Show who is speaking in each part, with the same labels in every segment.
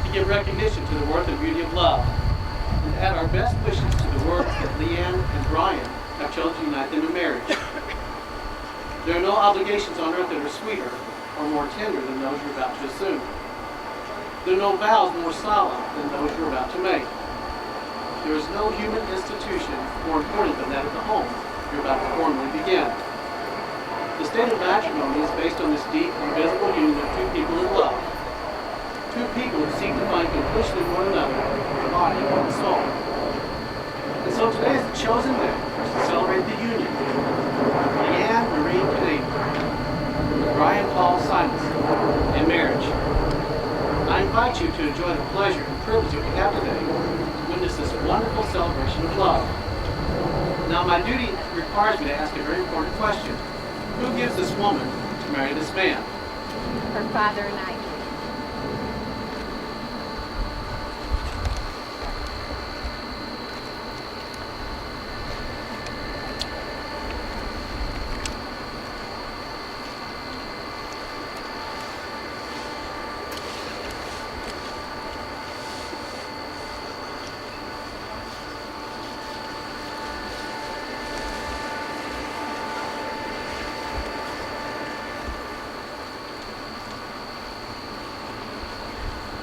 Speaker 1: to give recognition to the worth and beauty of love, and add our best wishes to the work that Leanne and Brian have chosen to unite them in marriage. There are no obligations on earth that are sweeter or more tender than those you're about to assume. There are no vows more solemn than those you're about to make. There is no human institution more important than that of the home you're about to formally begin. The state of matrimony is based on this deep, invisible union of two people in love. Two people who seek to find completion in one another, the body and the soul. And so today is the chosen day to celebrate the union. Leanne Marie Canadian, Brian Paul Simonsen, in marriage. I invite you to enjoy the pleasure and privilege that we have today to witness this wonderful celebration of love. Now my duty requires me to ask a very important question. Who gives this woman to marry this man?
Speaker 2: Her father and I.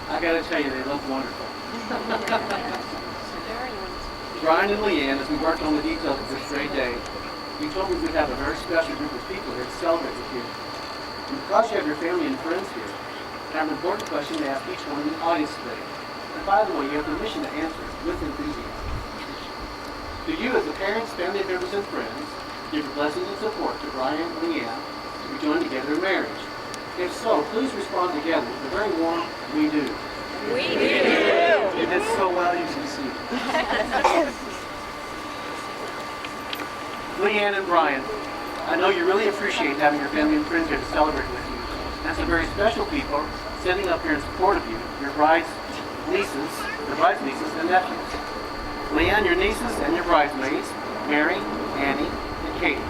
Speaker 1: I gotta tell you, they look wonderful. Brian and Leanne, as we worked on the details of this great day, you told me we'd have a very special group of people here to celebrate with you. And because you have your family and friends here, I have an important question to ask each one in the audience today. And by the way, you have permission to answer with enthusiasm. Do you, as the parents, family members, and friends, give your blessings and support to Brian and Leanne to be joined together in marriage? If so, please respond together with a very warm, we do.
Speaker 2: We do.
Speaker 1: You did so well, you can see. Leanne and Brian, I know you really appreciate having your family and friends here to celebrate with you. And some very special people standing up here in support of you, your bride's nieces and nephews. Leanne, your nieces and your bridesmaids, Mary, Annie, and Katie.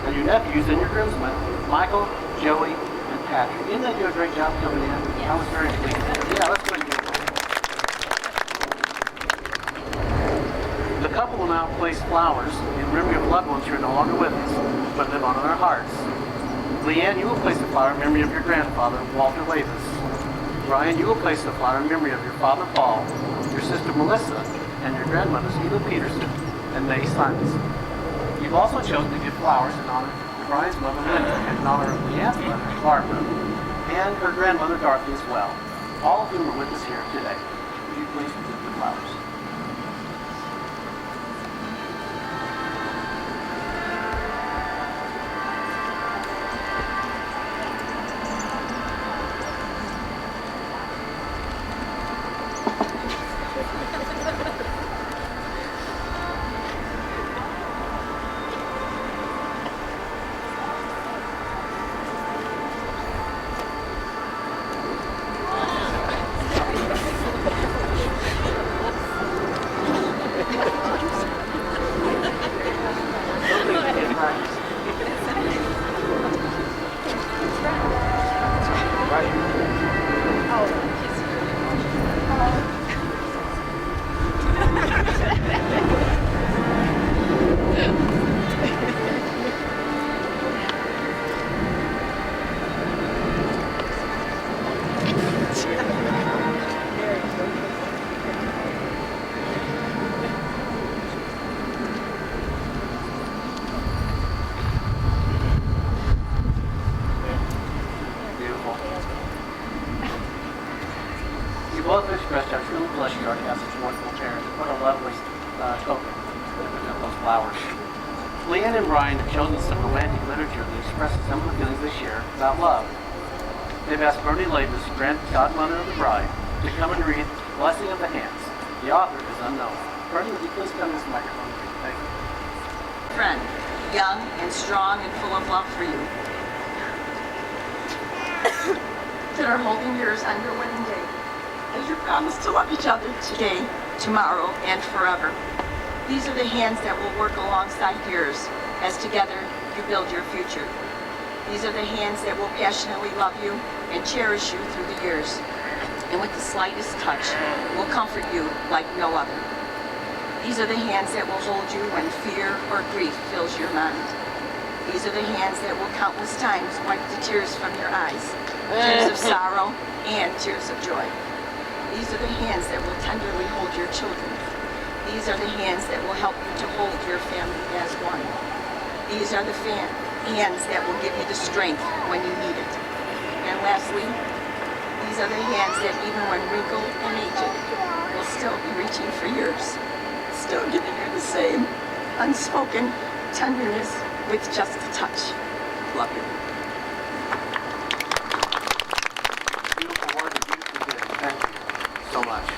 Speaker 1: And your nephews and your groomsmen, Michael, Joey, and Patrick. Didn't they do a great job coming in?
Speaker 2: Yes.
Speaker 1: I was very pleased. Yeah, let's go ahead and give it. The couple will now place flowers in memory of loved ones who are no longer with us, but live on in our hearts. Leanne, you will place a flower in memory of your grandfather, Walter Lavis. Brian, you will place a flower in memory of your father, Paul, your sister, Melissa, and your grandmothers, Eva Peterson and May Simonsen. You've also chosen to give flowers in honor of Brian's mother, Linda, and in honor of Leanne's mother, Barbara, and her grandmother, Dorothy, as well, all of whom are with us here today. Would you please present the flowers? Both expressed our true pleasure to our guests as wonderful parents. What a lovely token of those flowers. Leanne and Brian have chosen some romantic literature that expresses some of the feelings they share about love. They've asked Bernie Lavis, godmother of the bride, to come and read Blessing of the Hands. The author is unknown. Bernie, would you please come to this microphone? Thank you.
Speaker 3: Friend, young and strong and full of love for you, that are holding yours on your wedding day, as you promise to love each other today, tomorrow, and forever. These are the hands that will work alongside yours as together you build your future. These are the hands that will passionately love you and cherish you through the years. and with the slightest touch will comfort you like no other. These are the hands that will hold you when fear or grief fills your mind. These are the hands that will countless times wipe the tears from your eyes, tears of sorrow and tears of joy. These are the hands that will tenderly hold your children. These are the hands that will help you to hold your family as one. These are the hands that will give you the strength when you need it. And lastly, these are the hands that even when wrinkled and aged, will still be reaching for yours, still giving you the same unspoken tenderness with just a touch. Love you.
Speaker 1: Beautiful word and beautiful gift. Thank you so much.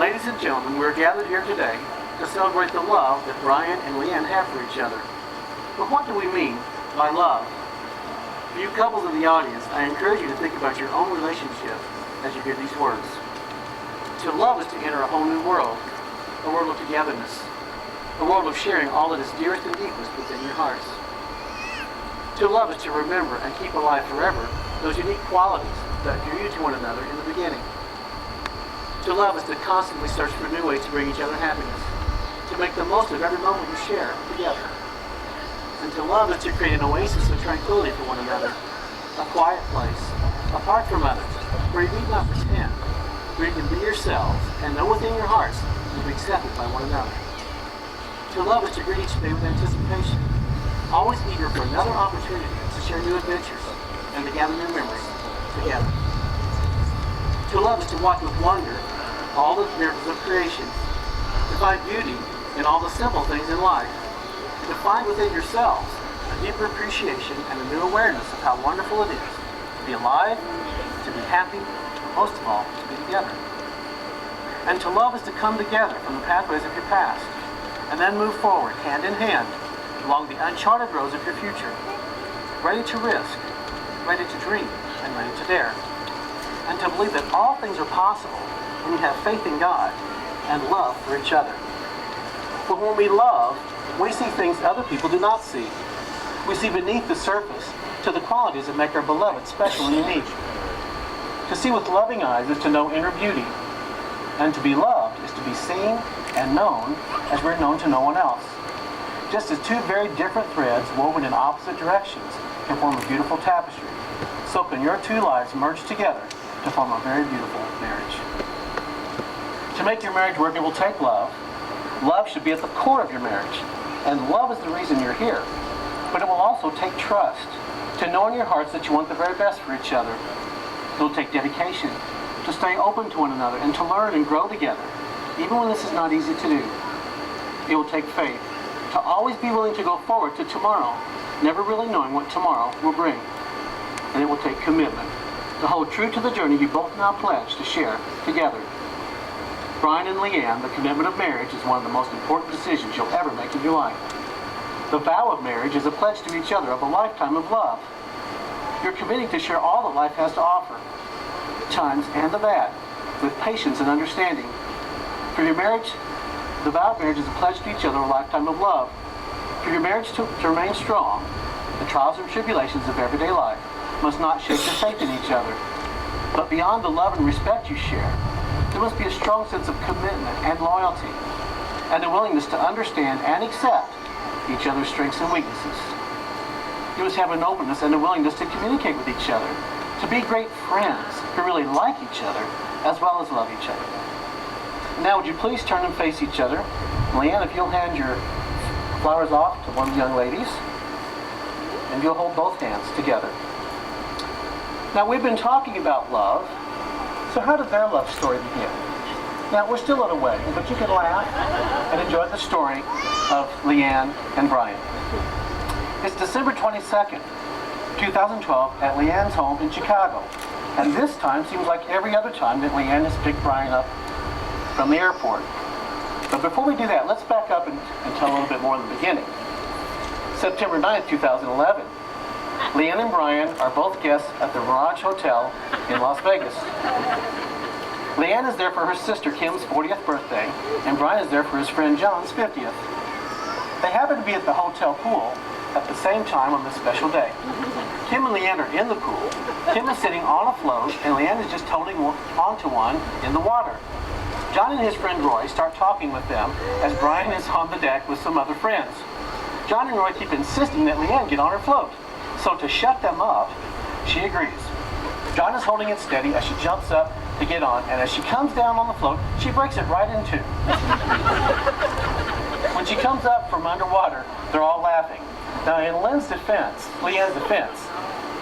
Speaker 1: Ladies and gentlemen, we're gathered here today to celebrate the love that Brian and Leanne have for each other. But what do we mean by love? For you couples in the audience, I encourage you to think about your own relationship as you hear these words. To love is to enter a whole new world, a world of togetherness, a world of sharing all that is dearest and deepest within your hearts. To love is to remember and keep alive forever those unique qualities that drew you to one another in the beginning. To love is to constantly search for new ways to bring each other happiness, to make the most of every moment you share together. And to love is to create an oasis of tranquility for one another, a quiet place, apart from others, where you need not pretend, where you can be yourselves and know within your hearts you'll be accepted by one another. To love is to greet each day with anticipation, always eager for another opportunity to share new adventures and to gather new memories together. To love is to watch with wonder all the miracles of creation, to find beauty in all the simple things in life, to find within yourselves a deeper appreciation and a new awareness of how wonderful it is to be alive, to be happy, but most of all, to be together. And to love is to come together from the pathways of your past, and then move forward hand in hand along the uncharted roads of your future, ready to risk, ready to dream, and ready to dare. And to believe that all things are possible when you have faith in God and love for each other. But when we love, we see things other people do not see. We see beneath the surface to the qualities that make our beloved special and unique. To see with loving eyes is to know inner beauty, and to be loved is to be seen and known as we're known to no one else. Just as two very different threads woven in opposite directions can form a beautiful tapestry, so can your two lives merge together to form a very beautiful marriage. To make your marriage work, it will take love. Love should be at the core of your marriage, and love is the reason you're here. But it will also take trust, to know in your hearts that you want the very best for each other. It will take dedication, to stay open to one another and to learn and grow together, even when this is not easy to do. It will take faith, to always be willing to go forward to tomorrow, never really knowing what tomorrow will bring. And it will take commitment, to hold true to the journey you both now pledge to share together. Brian and Leanne, the commitment of marriage is one of the most important decisions you'll ever make in your life. The vow of marriage is a pledge to each other of a lifetime of love. You're committing to share all that life has to offer, the times and the bad, with patience and understanding. For your marriage, the vow of marriage is a pledge to each other of a lifetime of love. For your marriage to remain strong, the trials and tribulations of everyday life must not shake your faith in each other. But beyond the love and respect you share, there must be a strong sense of commitment and loyalty, and a willingness to understand and accept each other's strengths and weaknesses. You must have an openness and a willingness to communicate with each other, to be great friends who really like each other as well as love each other. Now would you please turn and face each other. Leanne, if you'll hand your flowers off to one of the young ladies, and you'll hold both hands together. Now we've been talking about love, so how did their love story begin? Now we're still at a wedding, but you can laugh and enjoy the story of Leanne and Brian. It's December 22nd, 2012 at Leanne's home in Chicago. And this time seems like every other time that Leanne has picked Brian up from the airport. But before we do that, let's back up and tell a little bit more in the beginning. September 9th, 2011. Leanne and Brian are both guests at the Mirage Hotel in Las Vegas. Leanne is there for her sister Kim's 40th birthday, and Brian is there for his friend John's 50th. They happen to be at the hotel pool at the same time on this special day. Kim and Leanne are in the pool. Kim is sitting on a float, and Leanne is just holding onto one in the water. John and his friend Roy start talking with them as Brian is on the deck with some other friends. John and Roy keep insisting that Leanne get on her float. So to shut them up, she agrees. John is holding it steady as she jumps up to get on, and as she comes down on the float, she breaks it right in two. When she comes up from underwater, they're all laughing. Now in Leanne's defense,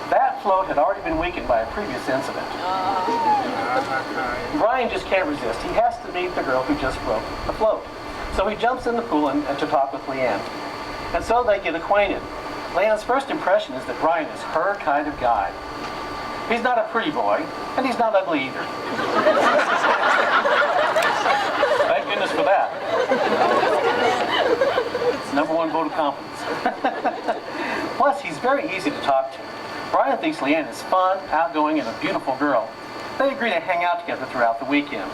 Speaker 1: that float had already been weakened by a previous incident. Brian just can't resist. He has to meet the girl who just broke the float. So he jumps in the pool and to talk with Leanne. And so they get acquainted. Leanne's first impression is that Brian is her kind of guy. He's not a pretty boy, and he's not ugly either. Thank goodness for that. #1 vote of confidence. Plus, he's very easy to talk to. Brian thinks Leanne is fun, outgoing, and a beautiful girl. They agree to hang out together throughout the weekend.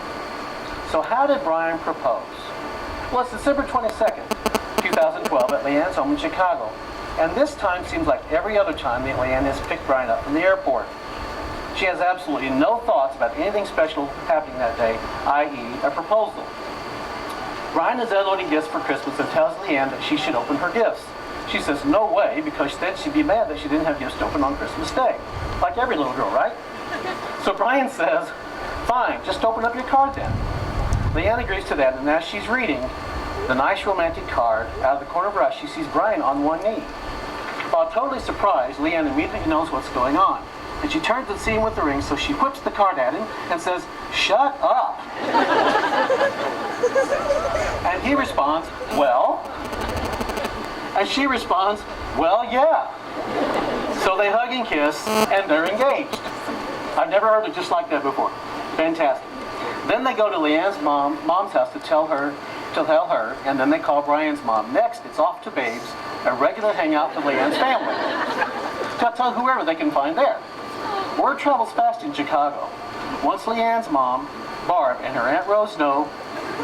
Speaker 1: So how did Brian propose? Well, it's December 22nd, 2012 at Leanne's home in Chicago. And this time seems like every other time that Leanne has picked Brian up from the airport. She has absolutely no thoughts about anything special happening that day, i.e. a proposal. Brian is unloading gifts for Christmas and tells Leanne that she should open her gifts. She says no way, because then she'd be mad that she didn't have gifts to open on Christmas Day. Like every little girl, right? So Brian says, fine, just open up your card then. Leanne agrees to that, and as she's reading the nice romantic card, out of the corner of her eye, she sees Brian on one knee. While totally surprised, Leanne immediately knows what's going on. And she turns to see him with the ring, so she whips the card at him and says, shut up. And he responds, well? And she responds, well, yeah. So they hug and kiss, and they're engaged. I've never heard it just like that before. Fantastic. Then they go to Leanne's mom's house to tell her, and then they call Brian's mom. Next, it's off to Babe's, a regular hangout for Leanne's family. To tell whoever they can find there. Word travels fast in Chicago. Once Leanne's mom, Barb, and her Aunt Rose know,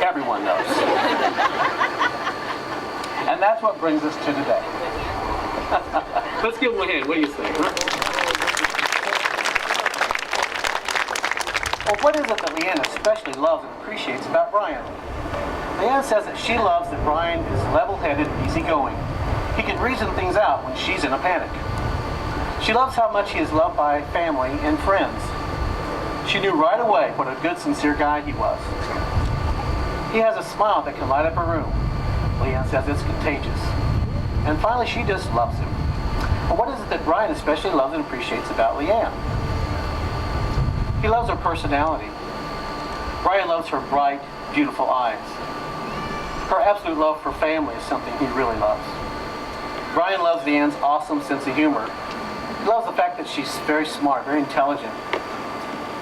Speaker 1: everyone knows. And that's what brings us to today. Let's give them a hand. What do you think? Huh? Well, what is it that Leanne especially loves and appreciates about Brian? Leanne says that she loves that Brian is level-headed and easygoing. He can reason things out when she's in a panic. She loves how much he is loved by family and friends. She knew right away what a good, sincere guy he was. He has a smile that can light up a room. Leanne says it's contagious. And finally, she just loves him. But what is it that Brian especially loves and appreciates about Leanne? He loves her personality. Brian loves her bright, beautiful eyes. Her absolute love for family is something he really loves. Brian loves Leanne's awesome sense of humor. He loves the fact that she's very smart, very intelligent.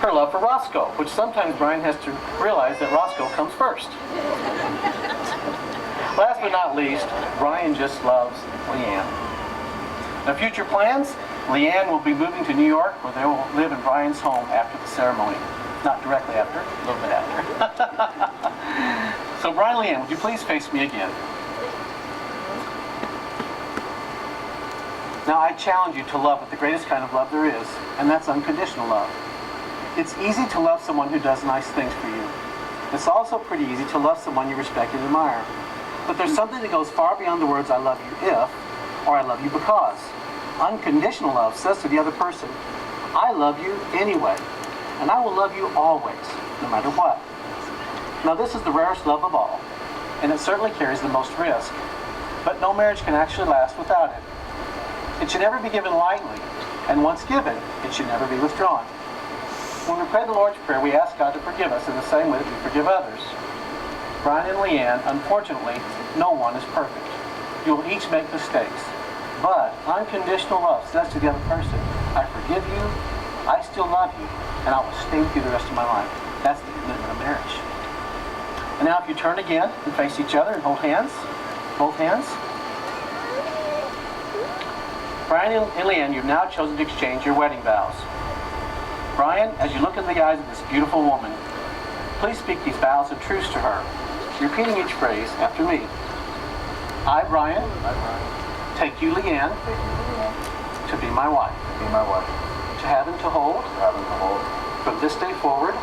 Speaker 1: Her love for Roscoe, which sometimes Brian has to realize that Roscoe comes first. Last but not least, Brian just loves Leanne. Now, future plans? Leanne will be moving to New York, where they will live in Brian's home after the ceremony. Not directly after, a little bit after. So Brian, Leanne, would you please face me again? Now I challenge you to love with the greatest kind of love there is, and that's unconditional love. It's easy to love someone who does nice things for you. It's also pretty easy to love someone you respect and admire. But there's something that goes far beyond the words, I love you if, or I love you because. Unconditional love says to the other person, I love you anyway, and I will love you always, no matter what. Now this is the rarest love of all, and it certainly carries the most risk. But no marriage can actually last without it. It should never be given lightly, and once given, it should never be withdrawn. When we pray the Lord's Prayer, we ask God to forgive us in the same way that we forgive others. Brian and Leanne, unfortunately, no one is perfect. You will each make mistakes. But unconditional love says to the other person, I forgive you, I still love you, and I will stay with you the rest of my life. That's the commitment of marriage. And now if you turn again and face each other and hold hands, both hands. Brian and Leanne, you've now chosen to exchange your wedding vows. Brian, as you look in the eyes of this beautiful woman, please speak these vows of truce to her, repeating each phrase after me. I, Brian, take you, Leanne, to be my wife, to have and to hold, from this day forward,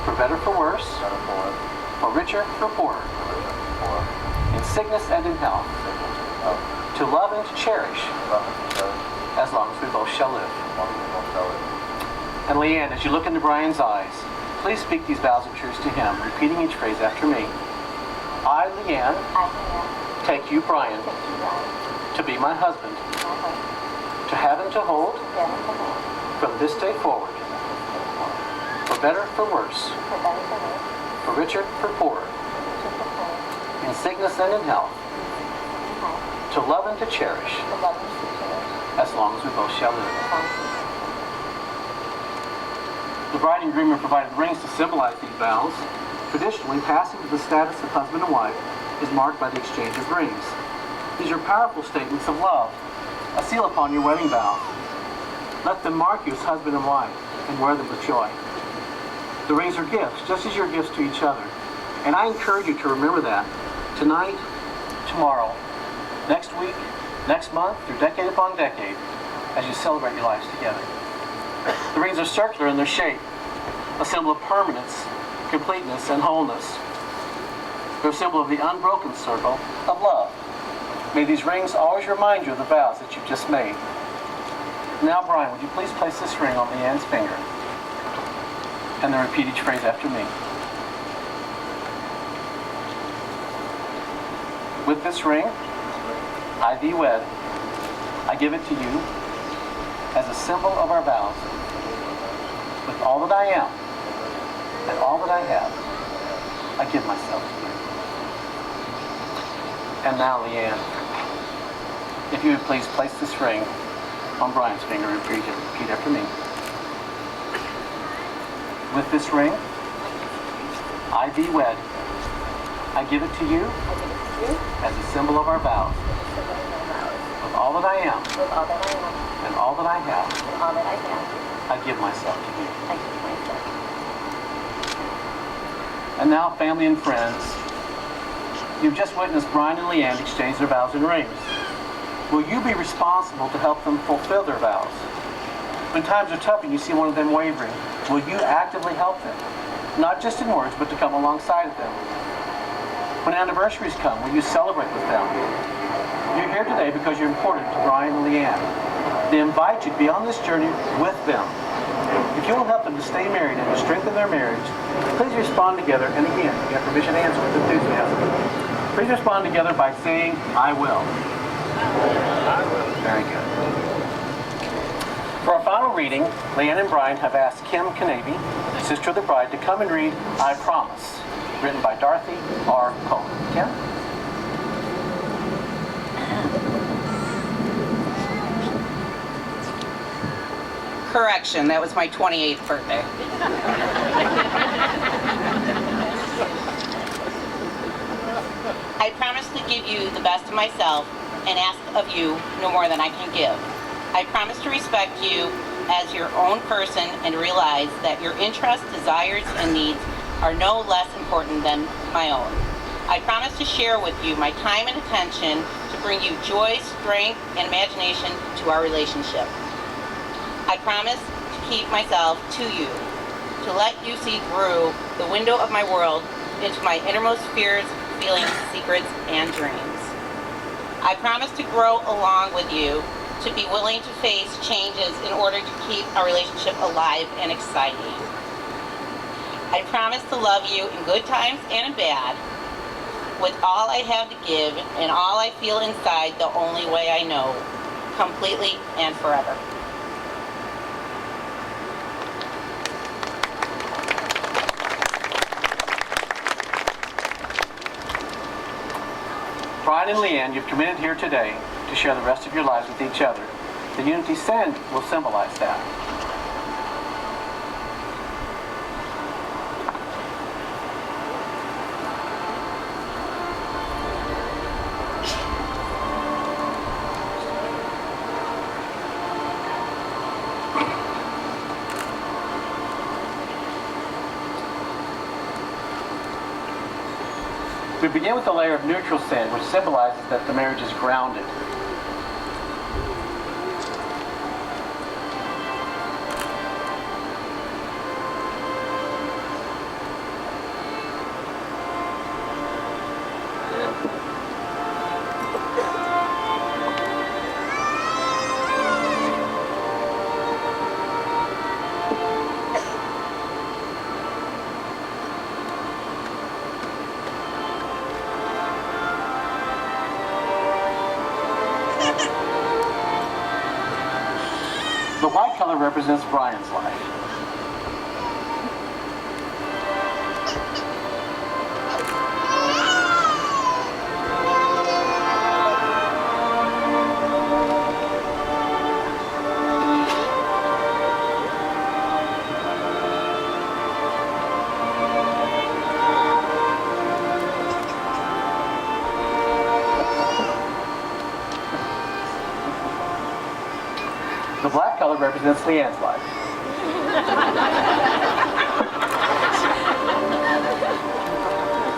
Speaker 1: for better, for worse, for richer, for poorer, in sickness and in health, to love and to cherish, as long as we both shall live. And Leanne, as you look into Brian's eyes, please speak these vows and truths to him, repeating each phrase after me. I, Leanne, take you, Brian, to be my husband, to have and to hold, from this day forward, for better, for worse, for richer, for poorer, in sickness and in health, to love and to cherish, as long as we both shall live. The bride and groom are provided rings to symbolize these vows. Traditionally, passing to the status of husband and wife is marked by the exchange of rings. These are powerful statements of love, a seal upon your wedding vows. Let them mark you as husband and wife, and wear them with joy. The rings are gifts, just as you're gifts to each other. And I encourage you to remember that tonight, tomorrow, next week, next month, through decade upon decade, as you celebrate your lives together. The rings are circular in their shape, a symbol of permanence, completeness, and wholeness. They're a symbol of the unbroken circle of love. May these rings always remind you of the vows that you've just made. Now, Brian, would you please place this ring on Leanne's finger, and then repeat each phrase after me. With this ring, I thee wed. I give it to you as a symbol of our vows. With all that I am and all that I have, I give myself to you. And now, Leanne, if you would please place this ring on Brian's finger and repeat after me. With this ring, I thee wed. I give it to you as a symbol of our vows. With all that I am and all that I have, I give myself to you. And now, family and friends, you've just witnessed Brian and Leanne exchange their vows and rings. Will you be responsible to help them fulfill their vows? When times are tough and you see one of them wavering, will you actively help them? Not just in words, but to come alongside of them. When anniversaries come, will you celebrate with them? You're here today because you're important to Brian and Leanne. They invite you to be on this journey with them. If you will help them to stay married and to strengthen their marriage, please respond together, and again, you have permission to answer with enthusiasm. Please respond together by saying, I will. I will. Very good. For our final reading, Leanne and Brian have asked Kim Canavy, sister of the bride, to come and read I Promise, written by Dorothy R. Coleman. Kim?
Speaker 4: Correction, that was my 28th birthday. I promise to give you the best of myself and ask of you no more than I can give. I promise to respect you as your own person and realize that your interests, desires, and needs are no less important than my own. I promise to share with you my time and attention to bring you joy, strength, and imagination to our relationship. I promise to keep myself to you, to let you see through the window of my world into my innermost fears, feelings, secrets, and dreams. I promise to grow along with you, to be willing to face changes in order to keep our relationship alive and exciting. I promise to love you in good times and in bad, with all I have to give and all I feel inside the only way I know, completely and forever.
Speaker 1: Brian and Leanne, you've committed here today to share the rest of your lives with each other. The unity sand will symbolize that. We begin with a layer of neutral sand, which symbolizes that the marriage is grounded. represents Brian's life. The black color represents Leanne's life.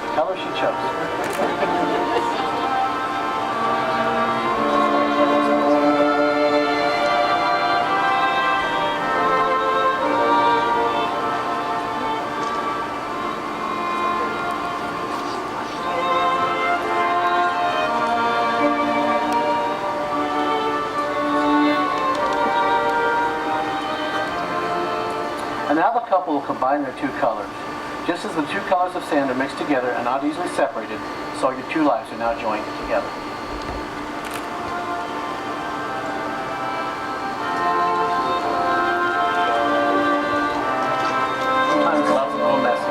Speaker 1: The color she chose. And now the couple will combine their two colors. Just as the two colors of sand are mixed together and not easily separated, so your two lives are now joined together. Sometimes love's a little messy.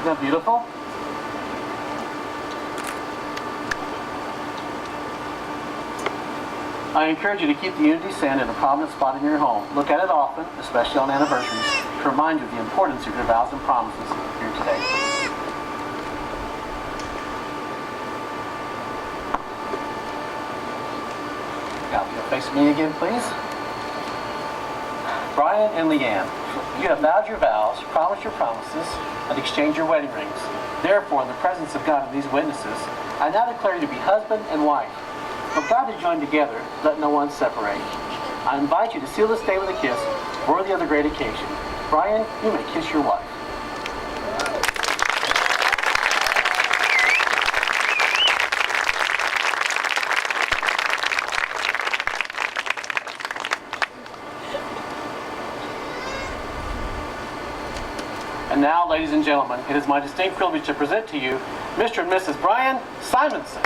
Speaker 1: Isn't that beautiful? I encourage you to keep the Unity Sand in a prominent spot in your home. Look at it often, especially on anniversaries, to remind you of the importance of your vows and promises here today. Now, you'll face me again, please. Brian and Leanne, you have vowed your vows, promised your promises, and exchanged your wedding rings. Therefore, in the presence of God and these witnesses, I now declare you to be husband and wife. What God has joined together, let no one separate. I invite you to seal this day with a kiss, worthy of the great occasion. Brian, you may kiss your wife. And now, ladies and gentlemen, it is my distinct privilege to present to you Mr. and Mrs. Brian Simonsen.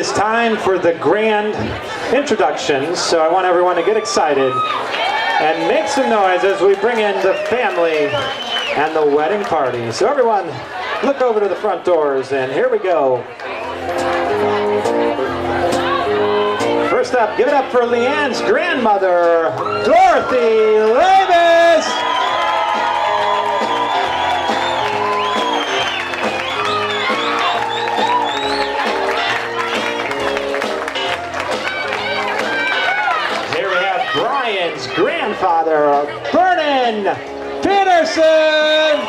Speaker 5: is time for the grand introductions, so I want everyone to get excited and make some noise as we bring in the family and the wedding party. So everyone, look over to the front doors, and here we go. First up, give it up for Leanne's grandmother, Dorothy Levis. Here we have Brian's grandfather, Vernon Peterson.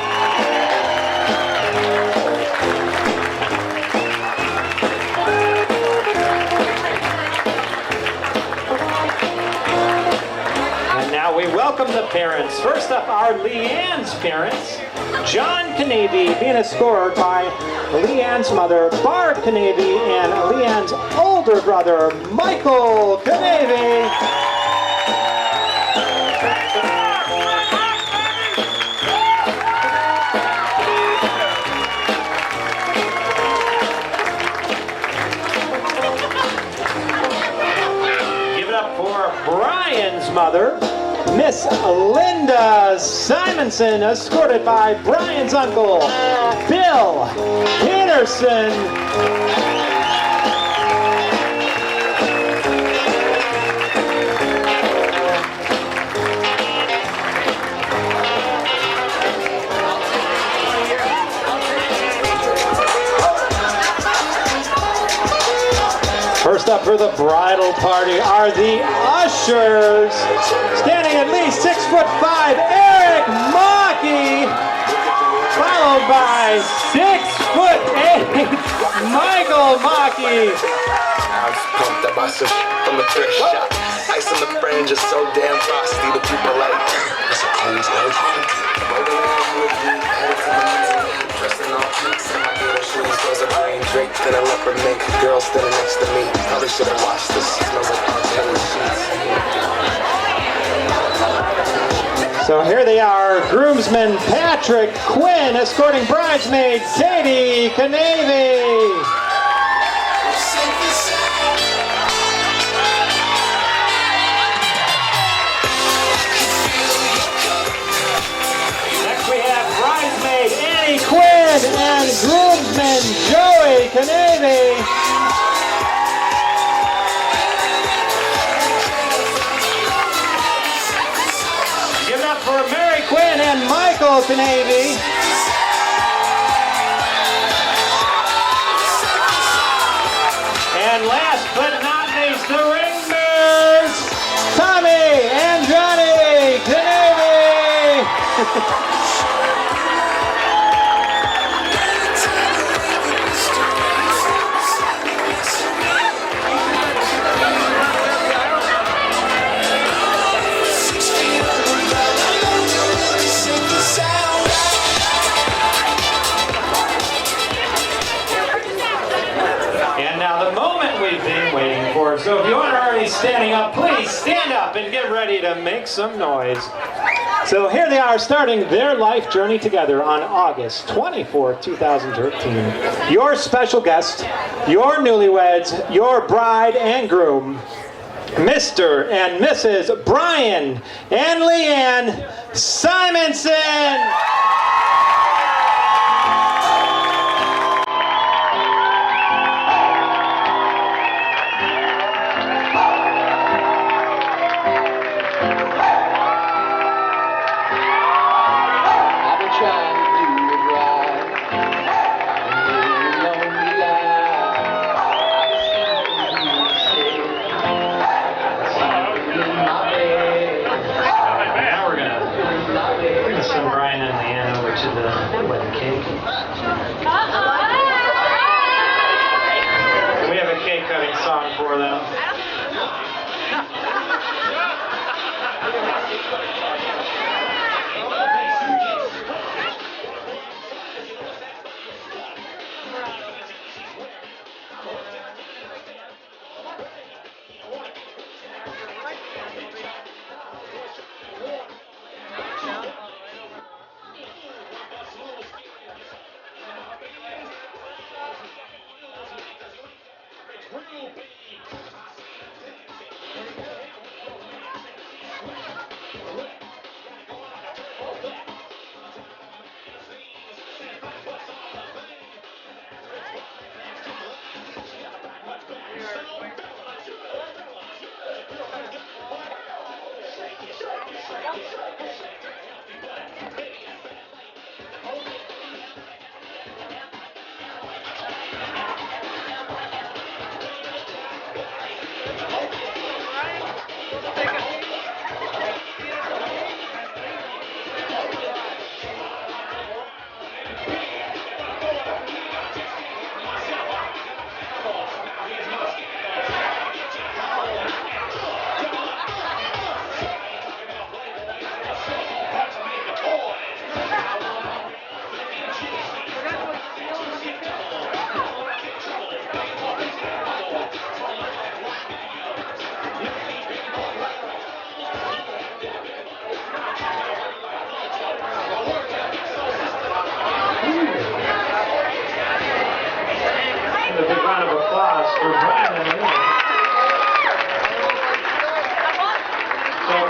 Speaker 5: Now we welcome the parents. First up are Leanne's parents, John Canavy, being escorted by Leanne's mother, Barb Canavy, and Leanne's older brother, Michael Canavy. Give it up for Brian's mother, Miss Linda Simonsen, escorted by Brian's uncle, Bill Peterson. First up for the bridal party are the ushers. Standing at least 6'5", Eric Mockey, followed by 6'8", Michael Mockey.
Speaker 6: I was pumped, I bought some from the thrift shop. Ice on the fringe is so damn frosty, the people like, it's a cold life. Dressing all peaks in my little shoes, those are green draped in a leopard mink. Girl standing next to me, probably should have washed this. Smells like R. Kelly sheets.
Speaker 5: So here they are, groomsmen Patrick Quinn escorting bridesmaid Katie Canavy. Next we have bridesmaid Annie Quinn and groomsman Joey Canavy. For Mary Quinn and Michael Canavy. And last but not least, the ring bearers, Tommy and Johnny Canavy. So if you aren't already standing up, please stand up and get ready to make some noise. So here they are starting their life journey together on August 24th, 2013. Your special guest, your newlyweds, your bride and groom, Mr. and Mrs. Brian and Leanne Simonsen. Brian and Leanne over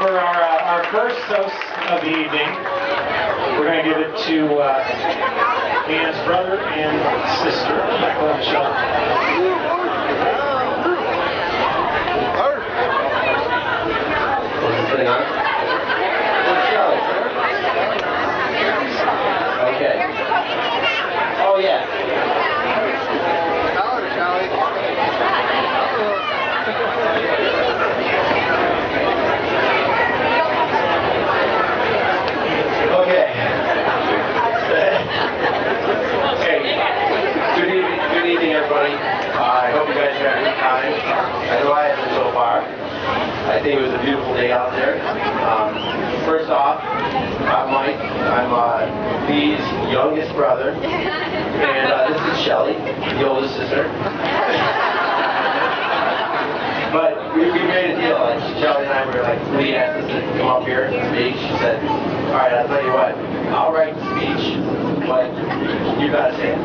Speaker 5: for our first toast of the evening, we're going to give it to Leanne's brother and sister, Michael and Michelle.
Speaker 7: Putting on? Okay. Oh yeah. Okay. Hey, good evening, everybody. I hope you guys had a good time. I know I have so far. I think it was a beautiful day out there. First off, I'm Mike. I'm Lee's youngest brother, and this is Shelly, the oldest sister. But we made a deal. Like Shelly and I were like, Lee asked us to come up here and speak. She said, "All right, I'll tell you what. I'll write the speech, but you gotta say it."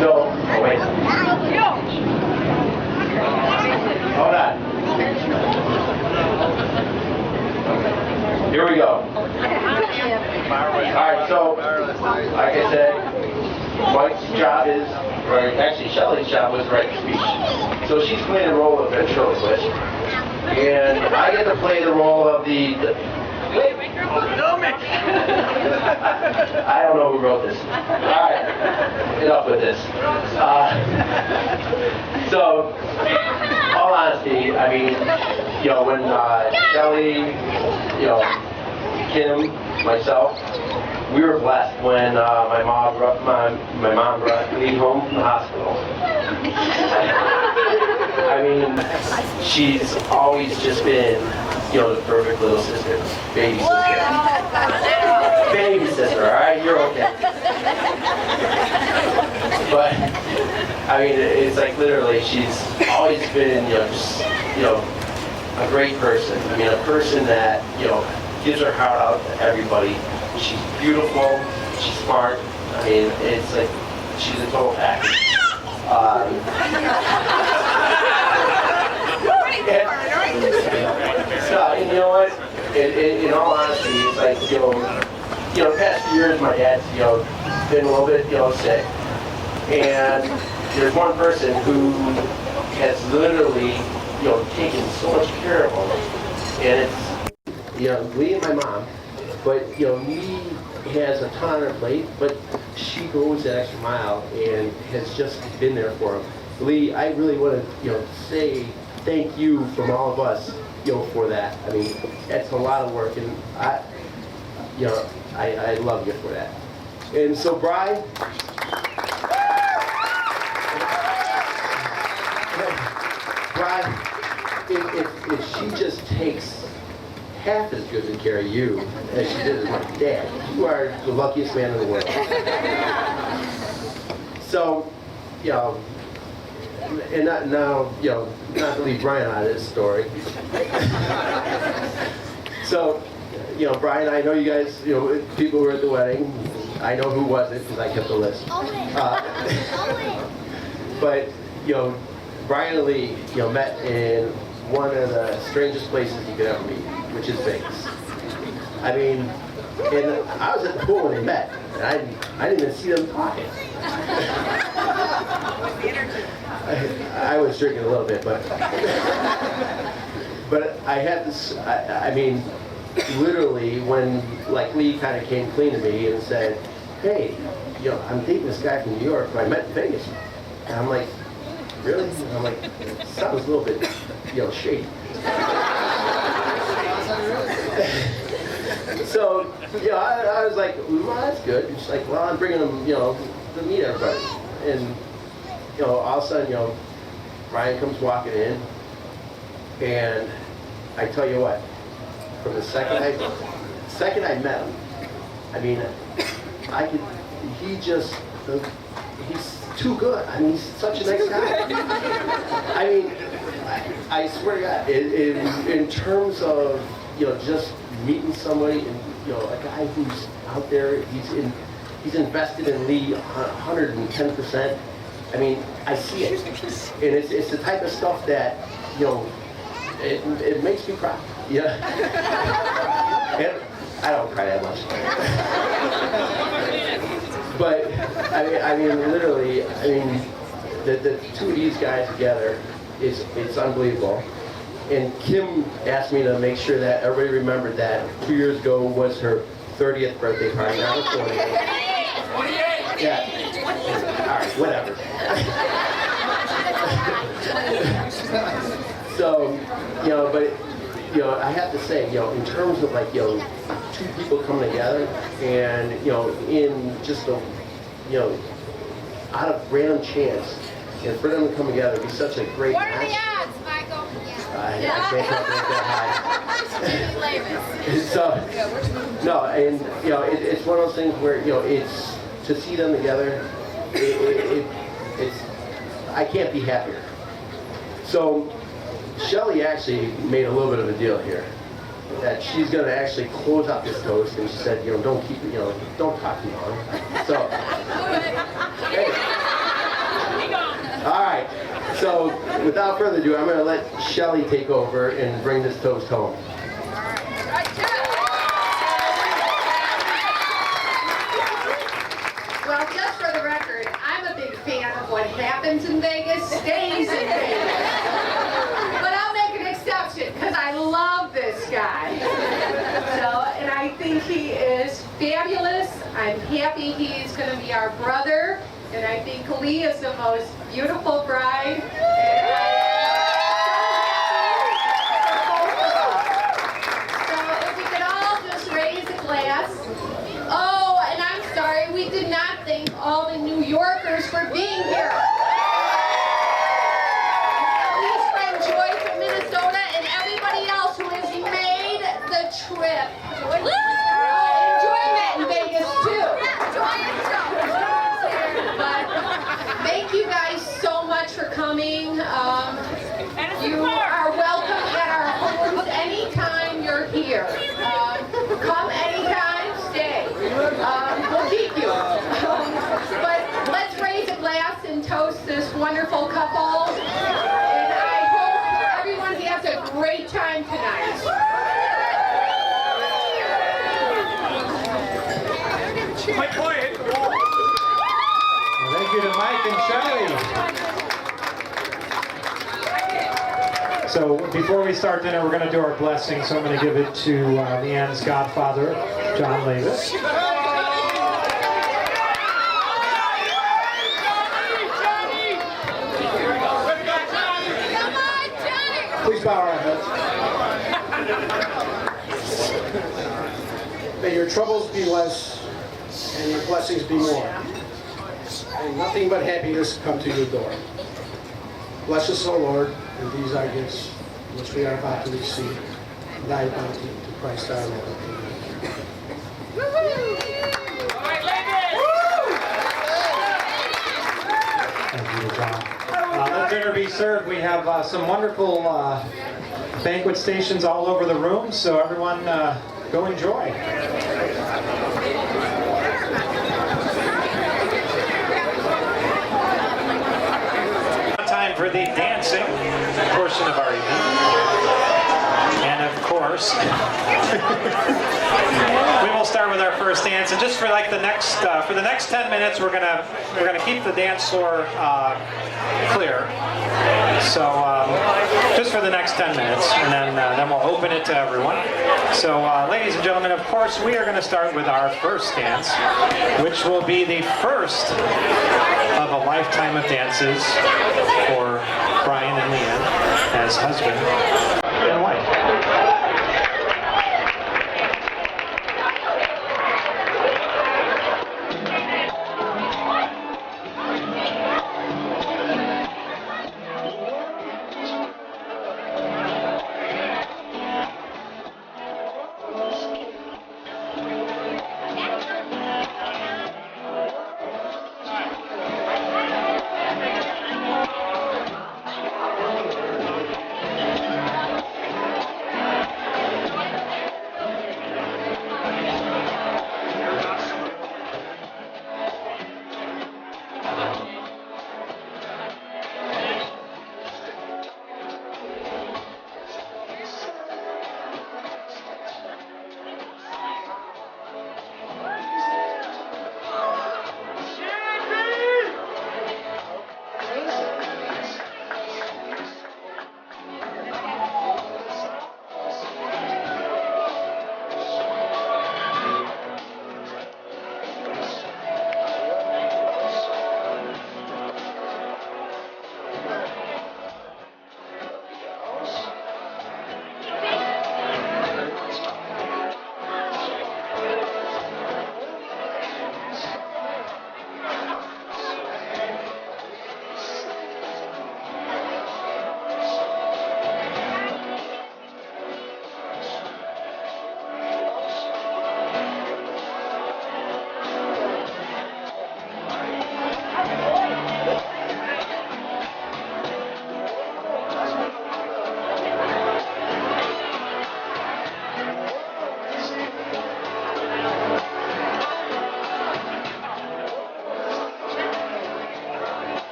Speaker 7: So, oh wait. Hold on. Here we go. Alright, so, like I said, Mike's job is, or actually Shelly's job was to write the speech. So she's playing the role of ventriloquist, and I get to play the role of the I don't know who wrote this. Alright, enough with this. So, all honesty, I mean, you know, when Shelly, you know, Kim, myself, we were blessed when my mom brought me home from the hospital. I mean, she's always just been, you know, the perfect little sister, baby sister. Baby sister, all right, you're okay. But I mean, it's like literally, she's always been, you know, just, you know, a great person. I mean, a person that, you know, gives her heart out to everybody. She's beautiful, she's smart. I mean, it's like, she's a total package. So, you know what? In all honesty, it's like, you know, the past few years, my dad's, you know, been a little bit, you know, sick. And there's one person who has literally, you know, taken so much care of him. And it's, you know, Lee and my mom, but, you know, Lee has a ton on her plate, but she goes that extra mile and has just been there for him. Lee, I really want to, you know, say thank you from all of us, you know, for that. I mean, that's a lot of work, and you know, I love you for that. And so, Brian, if she just takes half as good a care of you as she did as my dad, you are the luckiest man in the world. So, you know, and now, you know, not to leave Brian out of this story. So, you know, Brian, I know you guys, you know, people who were at the wedding. I know who wasn't because I kept the list. But, you know, Brian and Lee, you know, met in one of the strangest places you could ever meet, which is Vegas. I mean, and I was at the pool when they met, and I didn't even see them talking. I was drinking a little bit, but I had this. I mean, literally, when like Lee kind of came clean to me and said, "Hey, you know, I'm dating this guy from New York who I met in Vegas," and I'm like, "Really?" And I'm like, it "Sounds a little bit, you know, shady." So, you know, I was like, "Well, that's good." And she's like, "Well, I'm bringing him, you know, to meet everybody," and you know, all of a sudden, you know, Ryan comes walking in, and I tell you what, from the second I met him, I mean, he's too good. I mean, he's such a nice guy. I mean, I swear to God, in terms of, you know, just meeting somebody, and, you know, a guy who's out there, he's invested in Lee 110%. I mean, I see it, and it's the type of stuff that, you know, it makes me cry. Yeah. And I don't cry that much. But I mean, literally, the two of these guys together it's unbelievable. And Kim asked me to make sure that everybody remembered that 2 years ago was her 30th birthday party, not her 40th. Yeah. All right, whatever. So, but I have to say, in terms of like, two people coming together, and in just a, out of random chance, and for them to come together, it'd be such a great match.
Speaker 2: What are the odds, Michael?
Speaker 7: I can't calculate that high. So, no, and it's one of those things where it's to see them together. It's I can't be happier. So, Shelly actually made a little bit of a deal here that she's going to actually close out this toast, and she said, don't keep it, don't talk too long. So, hey. All right. So, without further ado, I'm going to let Shelly take over and bring this toast home.
Speaker 8: Well, just for the record, I'm a big fan of what happens in Vegas stays in Vegas. But I'll make an exception because I love this guy. And I think he is fabulous. I'm happy he's going to be our brother. And I think Lee is the most beautiful bride. And so if we could all just raise a glass. Oh, and I'm sorry, we did not thank all the New Yorkers for being here. Lee's friend Joy from Minnesota and everybody else who has made the trip. Enjoyment in Vegas too. But thank you guys so much for coming. You are welcome at our homes anytime you're here. Come anytime, stay. We'll keep you. But let's raise a glass and toast this wonderful couple. And I hope everyone has a great time tonight.
Speaker 9: Quite quiet.
Speaker 5: Thank you to Mike and Shelly. So before we start dinner, we're going to do our blessing. So I'm going to give it to Leanne's godfather, John Lavis.
Speaker 9: Please bow our heads. May your troubles be less and your blessings be more. And nothing but happiness come to your door. Bless us, O Lord, and these our gifts, which we are about to receive. Thy bounty to Christ our Lord.
Speaker 5: Thank you, John. Let dinner be served. We have some wonderful banquet stations all over the room, so everyone go enjoy. Time for the dancing portion of our evening. And of course, we will start with our first dance. And just for like the next 10 minutes, we're gonna keep the dance floor clear. So just for the next 10 minutes, and then we'll open it to everyone. So ladies and gentlemen, of course, we are going to start with our first dance, which will be the first of a lifetime of dances for Brian and Leanne as husband and wife.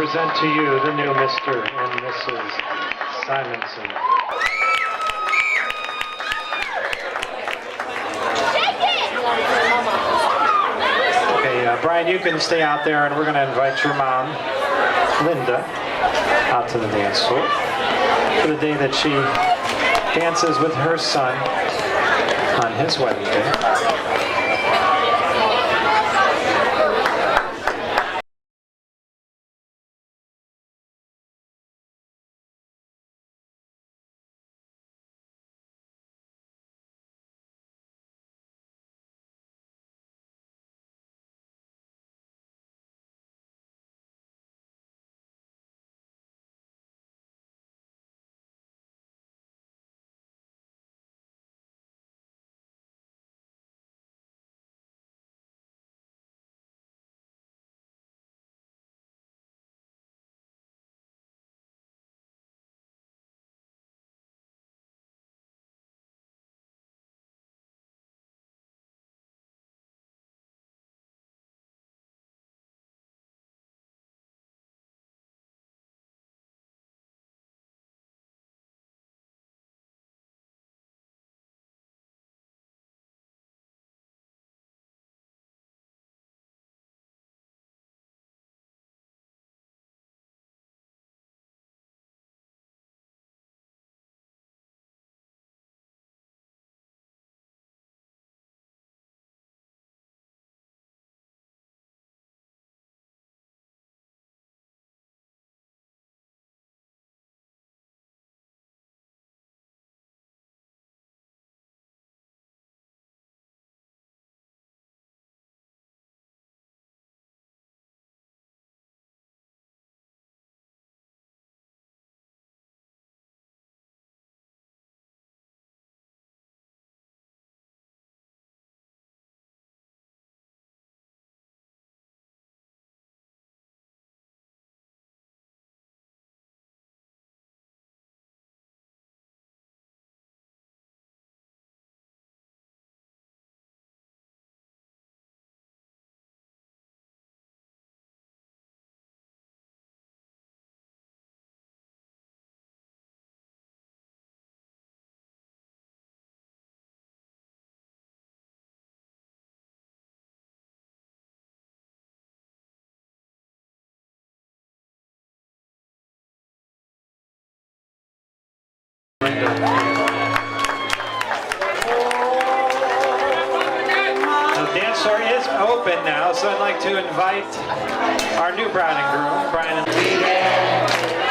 Speaker 5: present to you the new Mr. and Mrs. Simonsen. Okay, Brian, you can stay out there, and we're going to invite your mom, Linda, out to the dance floor for the day that she dances with her son on his wedding day. The dance floor is open now, so I'd like to invite our new bride and groom, Brian and